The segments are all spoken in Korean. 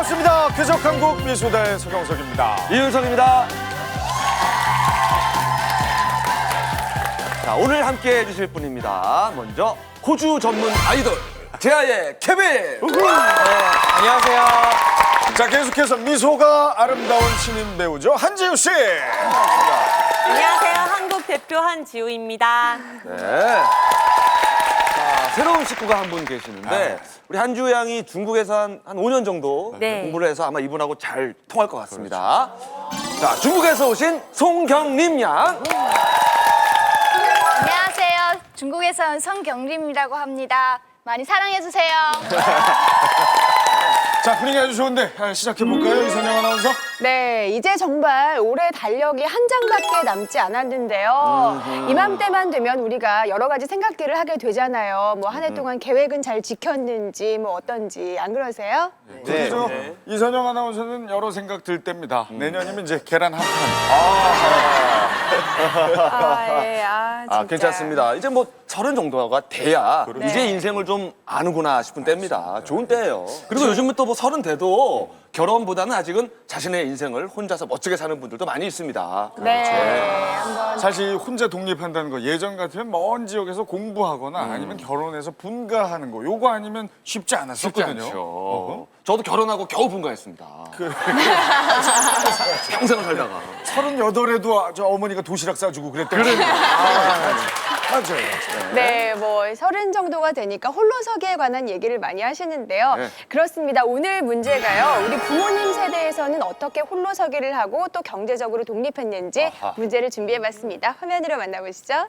반갑습니다. 쾌적 한국 미소다의 서경석입니다. 이윤석입니다. 자, 오늘 함께 해주실 분입니다. 먼저 호주 전문 아이돌 재하의 케빈. 안녕하세요. 자, 계속해서 미소가 아름다운 신인 배우죠. 한지우 씨. 안녕하세요. 한국 대표 한지우입니다. 네. 자, 새로운 식구가 한 분 계시는데 우리 한지우 양이 중국에서 한 5년 정도 네. 공부를 해서 아마 이분하고 잘 통할 것 같습니다. 자, 중국에서 오신 송경림 양. 안녕하세요. 중국에서 온 성경림이라고 합니다. 많이 사랑해주세요. 자, 분위기 아주 좋은데 시작해볼까요, 이선영 아나운서? 네, 이제 정말 올해 달력이 한 장밖에 남지 않았는데요. 이맘때만 되면 우리가 여러 가지 생각들을 하게 되잖아요. 뭐 한 해 동안 계획은 잘 지켰는지 뭐 어떤지 안 그러세요? 그렇죠. 이선영 아나운서는 여러 생각 들 때입니다. 내년이면 이제 계란 한 판. 진짜. 괜찮습니다. 이제 뭐 30 정도가 돼야 이제 인생을 좀 아는구나 싶은 때입니다. 좋은 때예요. 그리고 요즘은 또 뭐 30 돼도 결혼보다는 아직은 자신의 인생을 혼자서 멋지게 사는 분들도 많이 있습니다. 네, 한번. 사실 혼자 독립한다는 거 예전 같으면 먼 지역에서 공부하거나 아니면 결혼해서 분가하는 거 요거 아니면 쉽지 않았었거든요. 그렇죠. 저도 결혼하고 겨우 분가했습니다. 평생을 살다가. 38에도 저 어머니가 도시락 싸주고 그랬던 맞아요. 네, 뭐 30 정도가 되니까 홀로서기에 관한 얘기를 많이 하시는데요. 네. 그렇습니다. 오늘 문제가요. 우리 부모님 세대에서는 어떻게 홀로서기를 하고 또 경제적으로 독립했는지 문제를 준비해봤습니다. 화면으로 만나보시죠.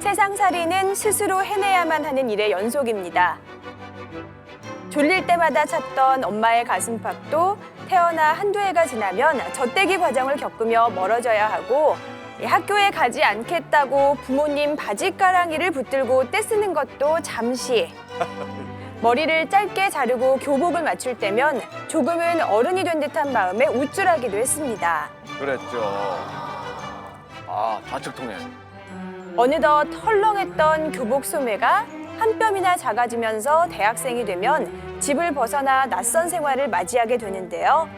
세상살이는 스스로 해내야만 하는 일의 연속입니다. 졸릴 때마다 찾던 엄마의 가슴팍도 태어나 한두 해가 지나면 젖대기 과정을 겪으며 멀어져야 하고, 학교에 가지 않겠다고 부모님 바지가랑이를 붙들고 떼쓰는 것도 잠시. 머리를 짧게 자르고 교복을 맞출 때면 조금은 어른이 된 듯한 마음에 우쭐하기도 했습니다. 그랬죠. 좌측 통행. 어느덧 헐렁했던 교복 소매가 한 뼘이나 작아지면서 대학생이 되면 집을 벗어나 낯선 생활을 맞이하게 되는데요.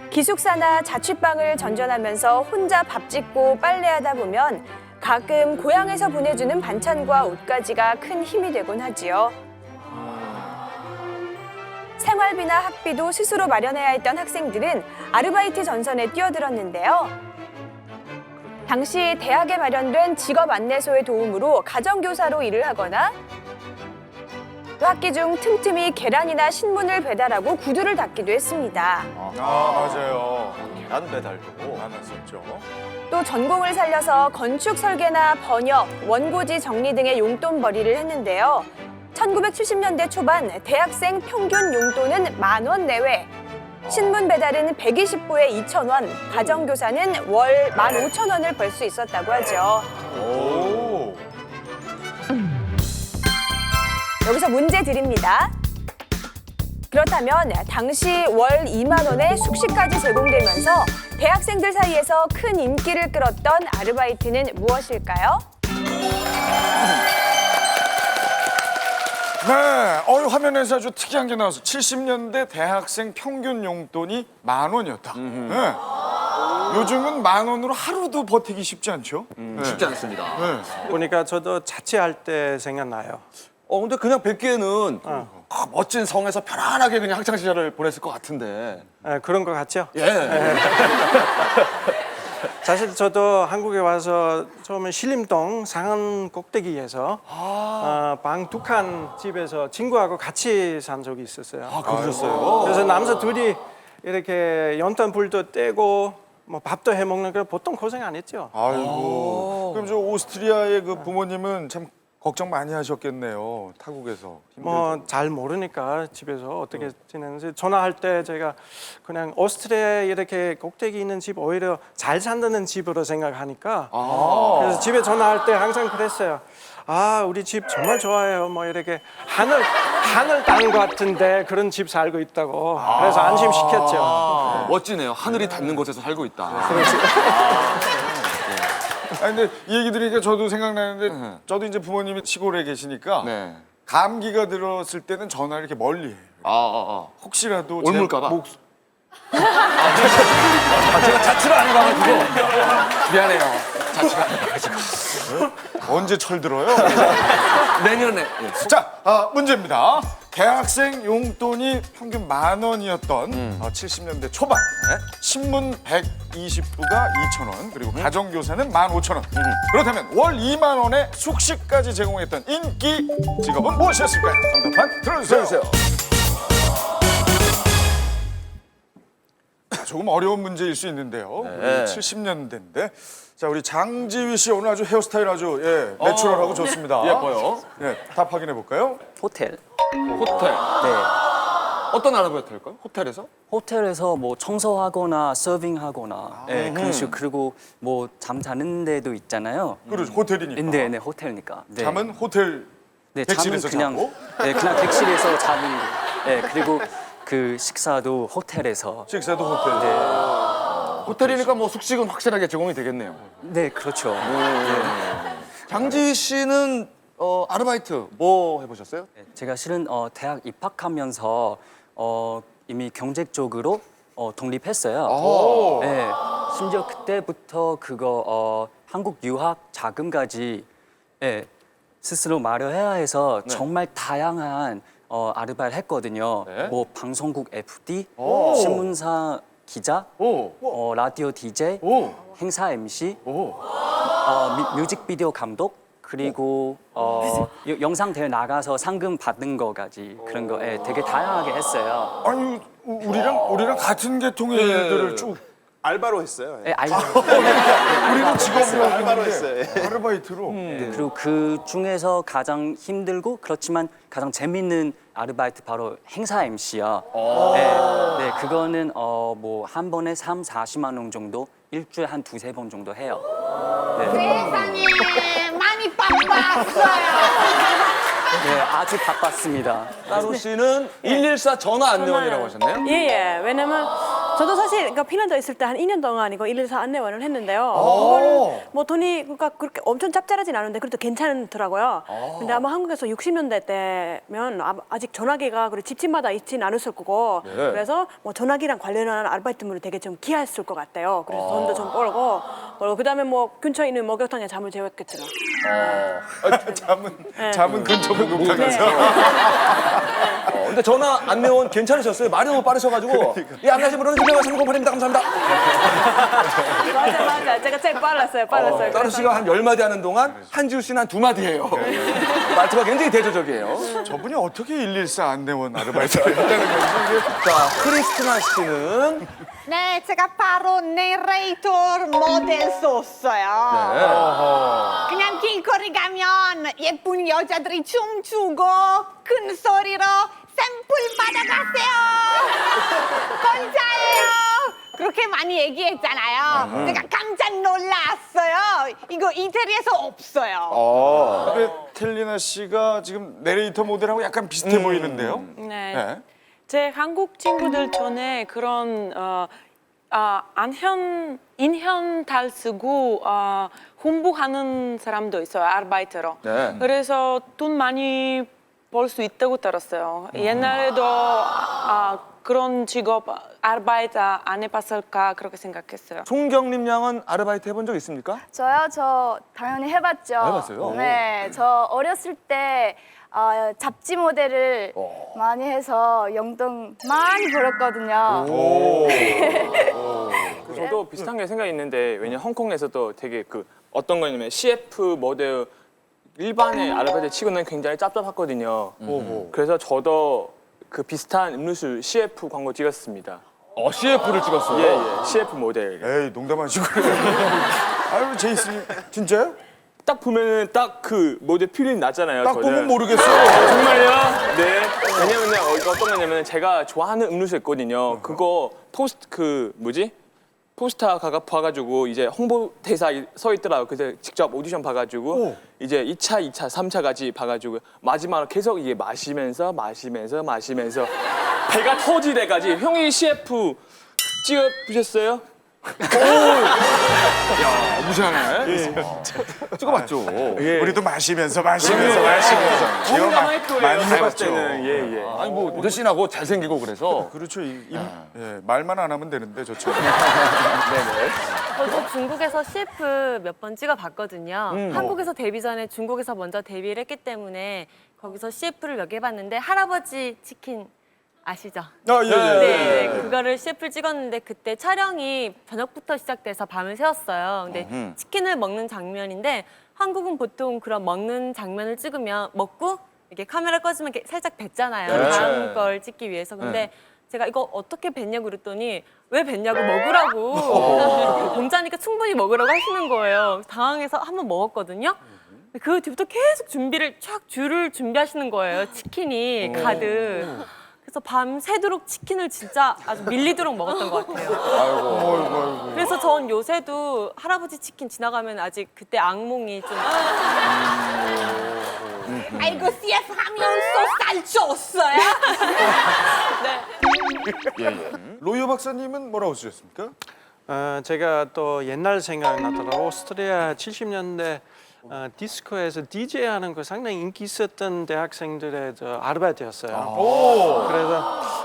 기숙사나 자취방을 전전하면서 혼자 밥 짓고 빨래하다 보면 가끔 고향에서 보내주는 반찬과 옷가지가 큰 힘이 되곤 하지요. 생활비나 학비도 스스로 마련해야 했던 학생들은 아르바이트 전선에 뛰어들었는데요. 당시 대학에 마련된 직업 안내소의 도움으로 가정교사로 일을 하거나 또 학기 중 틈틈이 계란이나 신문을 배달하고 구두를 닦기도 했습니다. 맞아요. 계란 배달도. 많았었죠. 또 전공을 살려서 건축 설계나 번역, 원고지 정리 등의 용돈벌이를 했는데요. 1970년대 초반 대학생 평균 용돈은 10,000원 내외. 신문 배달은 120부에 2,000원, 가정교사는 월 15,000원을 벌 수 있었다고 하죠. 오. 여기서 문제 드립니다. 그렇다면 당시 월 2만 원의 숙식까지 제공되면서 대학생들 사이에서 큰 인기를 끌었던 아르바이트는 무엇일까요? 네, 화면에서 아주 특이한 게 나와서 70년대 대학생 평균 용돈이 10,000원이었다. 네. 요즘은 10,000원으로 하루도 버티기 쉽지 않죠? 쉽지 않습니다. 보니까 저도 자취할 때 생각나요. 근데 그냥 뵙기에는 멋진 성에서 편안하게 그냥 학창 시절을 보냈을 것 같은데. 그런 것 같죠? 예. 사실 저도 한국에 와서 처음에 신림동 상한 꼭대기에서 방 2칸 집에서 친구하고 같이 산 적이 있었어요. 그러셨어요? 그래서 남자 둘이 이렇게 연탄 불도 떼고 뭐 밥도 해 먹는 거 보통 고생 안 했죠. 아이고. 그럼 저 오스트리아의 그 부모님은 참 걱정 많이 하셨겠네요. 타국에서. 뭐 잘 모르니까 집에서 어떻게 지내는지 전화할 때 제가 그냥 오스트리아에 이렇게 꼭대기 있는 집 오히려 잘 산다는 집으로 생각하니까 그래서 집에 전화할 때 항상 그랬어요. 우리 집 정말 좋아해요. 뭐 이렇게 하늘 따는 것 같은데 그런 집 살고 있다고. 그래서 안심시켰죠. 멋지네요. 하늘이 닿는 곳에서 살고 있다. 근데 이 얘기 들으니까 저도 생각나는데 저도 이제 부모님이 시골에 계시니까 네. 감기가 들었을 때는 전화를 이렇게 멀리 해요. 혹시라도 제 옮을까 봐. 아, 제가 자취를 안 해봐가지고 미안해요. 자취가 안 해가지고. 언제 철들어요? 내년에. 예. 자, 문제입니다. 대학생 용돈이 평균 10,000원이었던 70년대 초반 신문 120부가 2,000원 그리고 가정교사는 15,000원 그렇다면 월 2만 원의 숙식까지 제공했던 인기 직업은 무엇이었을까요? 정답판 들어주세요. 조금 어려운 문제일 수 있는데요. 70년대인데 자 우리 장지휘 씨 오늘 아주 헤어스타일 아주 내추럴하고 좋습니다. 예뻐요. 답 확인해 볼까요? 호텔. 호텔. 네. 어떤 아랍 호텔일까요? 호텔에서? 호텔에서 뭐 청소하거나 서빙하거나 예, 그런 식으로 그리고 뭐 잠 자는 데도 있잖아요. 그렇죠. 호텔이니까. 네, 네, 호텔니까. 네. 잠은 호텔 네, 객실에서 잠은 그냥 자고? 네, 그냥 객실에서 자는 거. 네, 그리고 그 식사도 호텔에서. 식사도 호텔. 호텔이니까 뭐 숙식은 확실하게 제공이 되겠네요. 네, 그렇죠. 장지휘 씨는 아르바이트 뭐 해보셨어요? 네, 제가 실은 대학 입학하면서 이미 경제적으로 독립했어요. 네, 심지어 그때부터 그거 한국 유학 자금까지 스스로 마련해야 해서 정말 다양한 아르바이트를 했거든요. 네. 뭐 방송국 FD, 신문사 기자, 라디오 DJ, 행사 MC, 뮤직비디오 감독. 그리고 영상 대회 나가서 상금 받는 거까지 그런 거 되게 다양하게 했어요. 아니 우리랑 같은 계통의 일들을 쭉 알바로 했어요. 네, 알죠. 우리는 직업으로 알바로 했는데 했어요. 아르바이트로. 그리고 그 중에서 가장 힘들고 그렇지만 가장 재밌는 아르바이트 바로 행사 MC야. 네, 그거는 뭐 한 번에 40만 원 정도 일주일에 한 두세 번 정도 해요. 세상에 많이 바빴어요. 네, 아주 바빴습니다. 따로 씨는 114 전화 안내원이라고 하셨나요? 예. 왜냐면 저도 사실 그러니까 핀란드에 있을 때 한 2년 동안 이거 114 안내원을 했는데요. 그거를 뭐 돈이 그러니까 그렇게 엄청 짭짤하진 않은데 그래도 괜찮더라고요. 근데 아마 한국에서 60년대 때면 아직 전화기가 그리고 집집마다 있진 않았을 거고 그래서 뭐 전화기랑 관련한 아르바이트물이 되게 좀 귀했을 것 같아요. 그래서 돈도 좀 벌고 그다음에 뭐 근처에 있는 목욕탕에 잠을 재웠겠죠. 잠은 근처 목욕탕에서. 근데 전화 안내원 괜찮으셨어요? 말이 너무 빠르셔가지고 예, 안녕하세요. 물론 집에 가서 308입니다. 감사합니다. 맞아. 제가 제일 빨랐어요. 따로 씨가 한 10마디 하는 동안 한지우 씨는 한 2마디 해요. 말투가 굉장히 대조적이에요. 저분이 어떻게 114 안내원 아르바이트를 했다는 건지. 자, 크리스티나 씨는 네, 제가 바로 내레이터 모델소였어요. 그냥 길거리 가면 예쁜 여자들이 춤추고 큰 소리로 샘플 받아가세요. 건자예요. 그렇게 많이 얘기했잖아요. 제가 깜짝 놀랐어요. 이거 이태리에서 없어요. 근데 텔리나 씨가 지금 내레이터 모델하고 약간 비슷해 보이는데요. 네. 제 한국 친구들 전에 그런 인형 달 쓰고 홍보하는 사람도 있어요, 아르바이트로. 네. 그래서 돈 많이 벌 수 있다고 들었어요. 옛날에도 그런 직업 아르바이트 안 해봤을까 그렇게 생각했어요. 송경림 양은 아르바이트 해본 적 있습니까? 저요? 저 당연히 해봤죠. 해봤어요? 네, 저 어렸을 때 잡지 모델을 많이 해서 용돈 많이 벌었거든요. 저도 비슷한 게 생각이 있는데 왜냐 홍콩에서도 되게 그 어떤 거냐면 CF 모델 일반의 아르바이트 치고는 굉장히 짭짭했거든요. 그래서 저도 그 비슷한 음료수 CF 광고 찍었습니다. CF를 찍었어요. 예, CF 모델. 에이 농담하시고 그래요. 아유 제이슨 진짜요? 딱 보면은 딱 그 모델 필이 나잖아요. 딱 저는. 보면 모르겠어요. 정말요? 네. 왜냐면 어떤 거냐면 제가 좋아하는 음료수 있거든요. 그거 포스트 그 뭐지? 포스터 봐가지고 이제 홍보대사 서 있더라고요. 그래서 직접 오디션 봐가지고 이제 2차, 2차, 3차까지 봐가지고 마지막으로 계속 이게 마시면서 배가 터질 때까지 형이 CF 찍어보셨어요? 무시하네. 찍어봤죠. 우리도 마시면서 이거 많이 해봤죠. 예. 아니 뭐 대신하고 잘생기고 그래서. 그렇죠. 말만 안 하면 되는데 저처럼. 저도 중국에서 CF 몇 번 찍어봤거든요. 한국에서 데뷔 전에 중국에서 먼저 데뷔를 했기 때문에 거기서 CF를 몇 개 해봤는데 할아버지 치킨 아시죠? 네, 그거를 CF를 찍었는데 그때 촬영이 저녁부터 시작돼서 밤을 새웠어요. 근데 치킨을 먹는 장면인데 한국은 보통 그런 먹는 장면을 찍으면 먹고 이렇게 카메라 꺼지면 이렇게 살짝 뱉잖아요. 다음 걸 찍기 위해서. 근데 제가 이거 어떻게 뱉냐고 그랬더니 왜 뱉냐고 먹으라고 공짜니까 충분히 먹으라고 하시는 거예요. 당황해서 한번 먹었거든요. 그 뒤부터 계속 줄을 준비하시는 거예요. 치킨이 가득. 그래서 밤 새도록 치킨을 진짜 아주 밀리도록 먹었던 것 같아요. 그래서 전 요새도 할아버지 치킨 지나가면 아직 그때 악몽이 좀. 아이고 CF 하면 또 살쪘어요. 로이어 박사님은 뭐라고 쓰셨습니까? 제가 또 옛날 생각나더라고. 오스트리아 70년대 디스코에서 DJ 하는 거 상당히 인기 있었던 대학생들의 아르바이트였어요. 그래서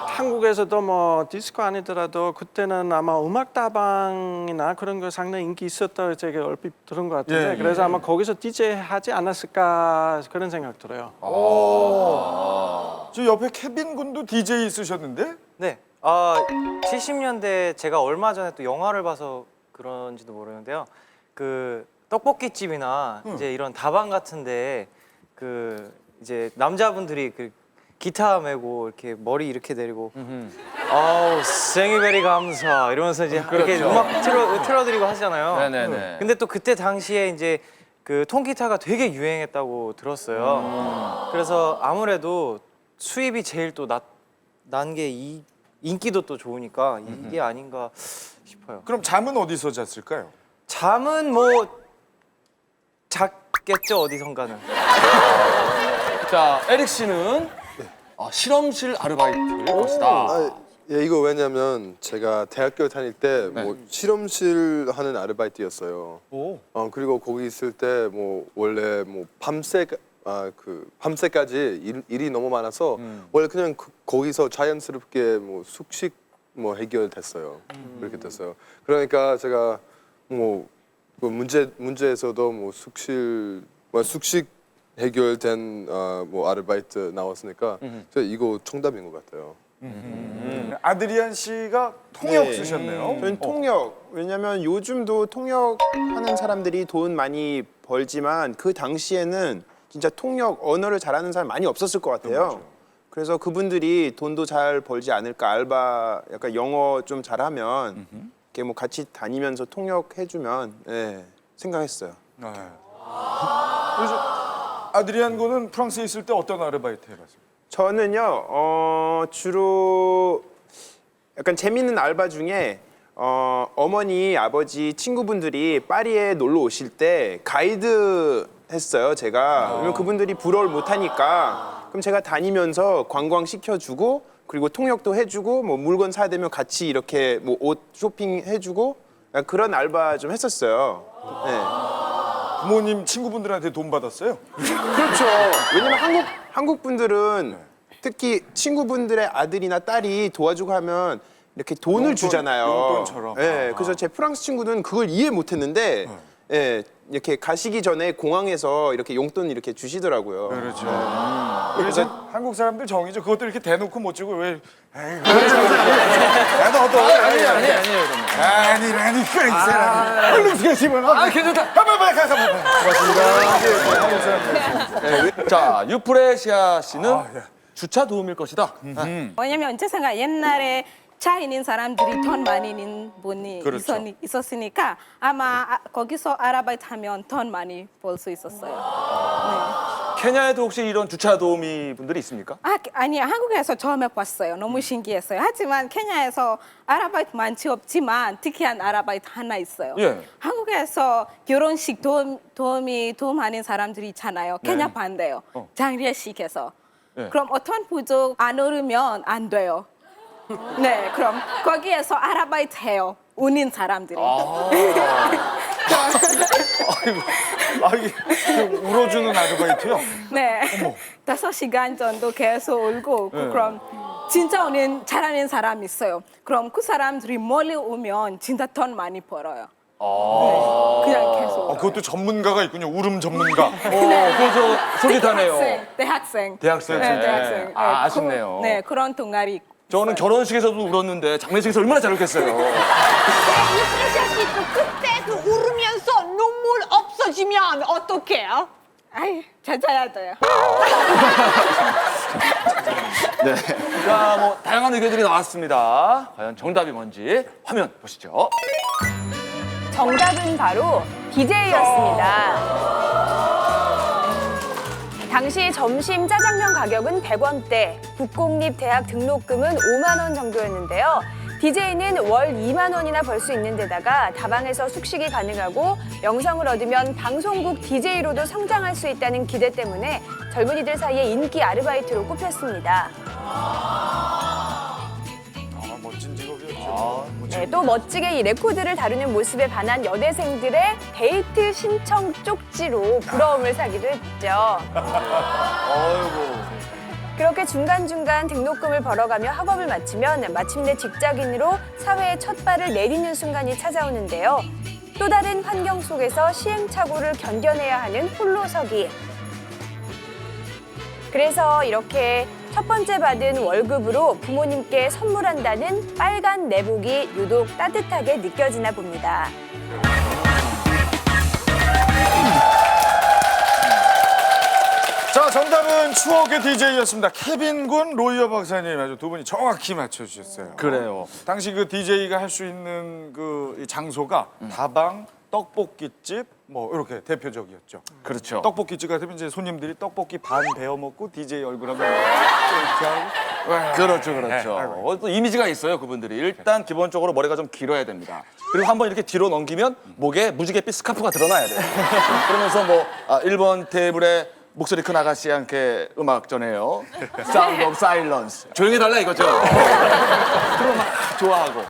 한국에서도 뭐 디스코 아니더라도 그때는 아마 음악다방이나 그런 거 상당히 인기 있었다고 제가 얼핏 들은 것 같은데 그래서 아마 거기서 DJ 하지 않았을까 그런 생각 들어요. 저 옆에 케빈 군도 DJ 쓰셨는데? 네. 70년대 제가 얼마 전에 또 영화를 봐서 그런지도 모르는데요. 그 떡볶이 집이나 이제 이런 다방 같은데 그 이제 남자분들이 그 기타 메고 이렇게 머리 이렇게 내리고 아우 생이베리 감사 이러면서 이제 이렇게 음악 틀어드리고 하잖아요. 네네네. 근데 또 그때 당시에 이제 그 통기타가 되게 유행했다고 들었어요. 그래서 아무래도 수입이 제일 또 난 게 이 인기도 또 좋으니까 이게 아닌가 싶어요. 그럼 잠은 어디서 잤을까요? 잠은 뭐 잤겠죠 어디선가는. 자, 에릭 씨는 실험실 아르바이트일 것이다. 예, 이거 왜냐면 제가 대학교 다닐 때 뭐 실험실 하는 아르바이트였어요. 그리고 거기 있을 때 뭐 원래 뭐 밤새까지 일이 너무 많아서 원래 그냥 거기서 자연스럽게 뭐 숙식 뭐 해결됐어요. 그렇게 됐어요. 그러니까 제가 뭐 그 문제에서도 뭐 숙식 해결된 뭐 아르바이트 나왔으니까 이거 정답인 것 같아요. 아드리안 씨가 통역 쓰셨네요. 저는 통역. 왜냐면 요즘도 통역하는 사람들이 돈 많이 벌지만 그 당시에는 진짜 통역 언어를 잘하는 사람 많이 없었을 것 같아요. 그래서 그분들이 돈도 잘 벌지 않을까. 알바 약간 영어 좀 잘하면 이렇게 뭐 같이 다니면서 통역해주면 생각했어요. 아드리안 군은 프랑스에 있을 때 어떤 아르바이트 해봤어요? 저는요 주로 약간 재밌는 알바 중에 어머니 아버지 친구분들이 파리에 놀러 오실 때 가이드 했어요 제가. 그러면 그분들이 불어를 못하니까 그럼 제가 다니면서 관광 시켜주고 그리고 통역도 해주고 뭐 물건 사야 되면 같이 이렇게 뭐 옷 쇼핑 해주고 그런 알바 좀 했었어요. 부모님 친구분들한테 돈 받았어요? 그렇죠. 왜냐면 한국 분들은 특히 친구분들의 아들이나 딸이 도와주고 하면 이렇게 돈을 주잖아요. 용돈처럼. 그래서 제 프랑스 친구는 그걸 이해 못했는데 이렇게 가시기 전에 공항에서 이렇게 용돈 이렇게 주시더라고요. 그렇죠. 그래서 한국 사람들 정이죠. 그것도 이렇게 대놓고 못 주고 왜? 나도 어떤 아니에요. 아니 그 사람. 얼른 스케치면. 괜찮다. 빨리 가서 고맙습니다. 자, 유프레시아 씨는 주차 도움일 것이다. 왜냐면 제 생각 옛날에 차 있는 사람들이 돈 많이 있는 분이 있었으니까 아마 거기서 아르바이트 하면 돈 많이 벌 수 있었어요. 케냐에도 혹시 이런 주차 도우미 분들이 있습니까? 아니 한국에서 처음 해봤어요. 너무 신기했어요. 하지만 케냐에서 아르바이트 많지 없지만 특이한 아르바이트 하나 있어요. 한국에서 결혼식 도움하는 사람들이 있잖아요. 케냐 반대요. 장례식에서. 그럼 어떤 부족 안 오르면 안 돼요. 네, 그럼 거기에서 아르바이트 해요. 우는 사람들이. 이게 울어주는 아르바이트요? 네. 5시간 정도 계속 울고 그럼 진짜 오는 잘하는 사람 있어요. 그럼 그 사람들이 멀리 오면 진짜 돈 많이 벌어요. 그냥 계속. 그것도 전문가가 있군요. 울음 전문가. 그래서 솔깃하네요. 대학생. 대학생. 네, 대학생. 아쉽네요. 네, 그런 동아리 있고. 저는 결혼식에서도 울었는데 장례식에서 얼마나 잘 울겠어요. 이수자 씨도 그때 그 울으면서 눈물 없어지면 어떡해요? 아이, 찾아야 돼요. 네. 자, 뭐 다양한 의견들이 나왔습니다. 과연 정답이 뭔지 화면 보시죠. 정답은 바로 DJ였습니다. 당시 점심 짜장면 가격은 100원대, 국공립대학 등록금은 5만 원 정도였는데요. DJ는 월 2만 원이나 벌 수 있는 데다가 다방에서 숙식이 가능하고 명성을 얻으면 방송국 DJ로도 성장할 수 있다는 기대 때문에 젊은이들 사이에 인기 아르바이트로 꼽혔습니다. 멋진 직업이었죠. 네, 또 멋지게 이 레코드를 다루는 모습에 반한 여대생들의 데이트 신청 쪽지로 부러움을 사기도 했죠. 그렇게 중간중간 등록금을 벌어가며 학업을 마치면 마침내 직장인으로 사회에 첫 발을 내디는 순간이 찾아오는데요. 또 다른 환경 속에서 시행착오를 견뎌내야 하는 홀로서기. 그래서 이렇게 첫 번째 받은 월급으로 부모님께 선물한다는 빨간 내복이 유독 따뜻하게 느껴지나 봅니다. 자, 정답은 추억의 DJ였습니다. 케빈 군, 로이어 박사님 아주 두 분이 정확히 맞춰주셨어요. 그래요. 당시 그 DJ가 할 수 있는 그 장소가 다방, 떡볶이집 뭐 이렇게 대표적이었죠. 그렇죠. 떡볶이집 같으면 이제 손님들이 떡볶이 반 베어 먹고 DJ 얼굴 한번 이렇게 하고. 그렇죠, 그렇죠. 또 이미지가 있어요, 그분들이. 일단 기본적으로 머리가 좀 길어야 됩니다. 그리고 한번 이렇게 뒤로 넘기면 목에 무지갯빛 스카프가 드러나야 돼요. 그러면서 뭐 1번 테이블에 목소리 큰 아가씨와 함께 음악 전해요. 사운드 오브 사일런스. 조용히 달라 이거죠. 그럼 막 좋아하고.